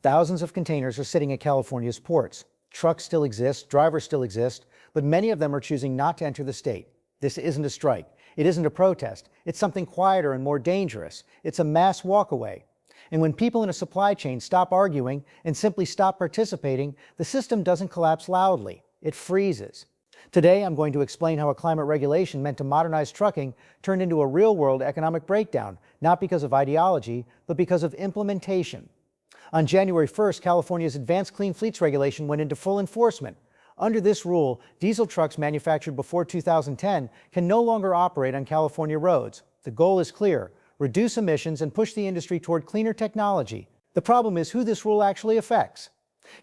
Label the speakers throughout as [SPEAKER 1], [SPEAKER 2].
[SPEAKER 1] Thousands of containers are sitting at California's ports. Trucks still exist, drivers still exist, but many of them are choosing not to enter the state. This isn't a strike. It isn't a protest. It's something quieter and more dangerous. It's a mass walkaway. And when people in a supply chain stop arguing and simply stop participating, the system doesn't collapse loudly. It freezes. Today, I'm going to explain how a climate regulation meant to modernize trucking turned into a real-world economic breakdown, not because of ideology, but because of implementation. On January 1st, California's Advanced Clean Fleets regulation went into full enforcement. Under this rule, diesel trucks manufactured before 2010 can no longer operate on California roads. The goal is clear: reduce emissions and push the industry toward cleaner technology. The problem is who this rule actually affects.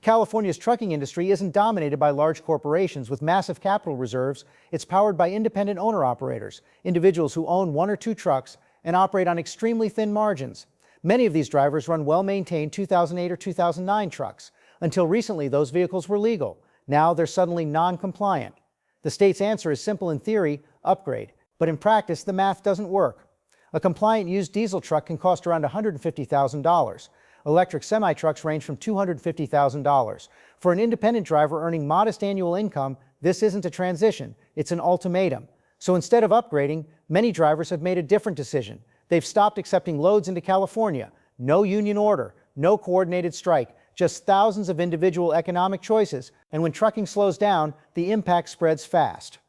[SPEAKER 1] California's trucking industry isn't dominated by large corporations with massive capital reserves. It's powered by independent owner-operators, individuals who own one or two trucks and operate on extremely thin margins. Many of these drivers run well-maintained 2008 or 2009 trucks. Until recently, those vehicles were legal. Now they're suddenly non-compliant. The state's answer is simple in theory: upgrade. But in practice, the math doesn't work. A compliant used diesel truck can cost around $150,000. Electric semi-trucks range from $250,000. For an independent driver earning modest annual income, this isn't a transition, it's an ultimatum. So instead of upgrading, many drivers have made a different decision. They've stopped accepting loads into California. No union order, no coordinated strike, just thousands of individual economic choices. And when trucking slows down, the impact spreads fast.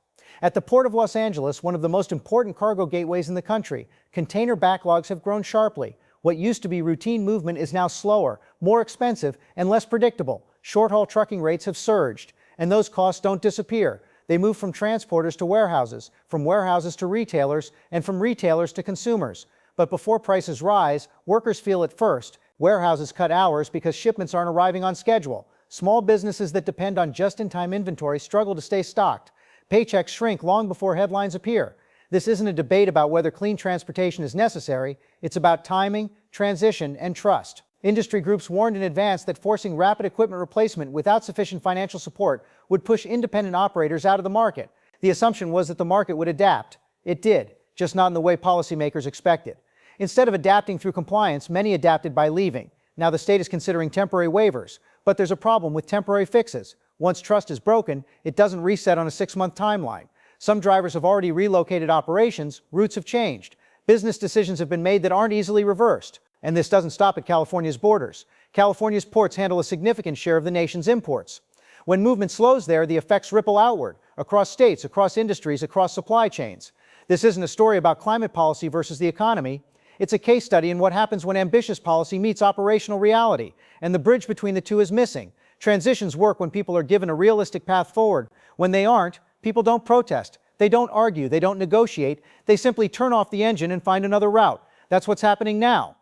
[SPEAKER 1] At the Port of Los Angeles, one of the most important cargo gateways in the country, container backlogs have grown sharply. What used to be routine movement is now slower, more expensive, and less predictable. Short-haul trucking rates have surged, and those costs don't disappear. They move from transporters to warehouses, from warehouses to retailers, and from retailers to consumers. But before prices rise, workers feel it first. Warehouses cut hours because shipments aren't arriving on schedule. Small businesses that depend on just-in-time inventory struggle to stay stocked. Paychecks shrink long before headlines appear. This isn't a debate about whether clean transportation is necessary. It's about timing, transition, and trust. Industry groups warned in advance that forcing rapid equipment replacement without sufficient financial support would push independent operators out of the market. The assumption was that the market would adapt. It did, just not in the way policymakers expected. Instead of adapting through compliance, many adapted by leaving. Now the state is considering temporary waivers, but there's a problem with temporary fixes. Once trust is broken, it doesn't reset on a 6-month timeline. Some drivers have already relocated operations, routes have changed. Business decisions have been made that aren't easily reversed. And this doesn't stop at California's borders. California's ports handle a significant share of the nation's imports. When movement slows there, the effects ripple outward, across states, across industries, across supply chains. This isn't a story about climate policy versus the economy. It's a case study in what happens when ambitious policy meets operational reality, and the bridge between the two is missing. Transitions work when people are given a realistic path forward. When they aren't, people don't protest, they don't argue, they don't negotiate, they simply turn off the engine and find another route. That's what's happening now.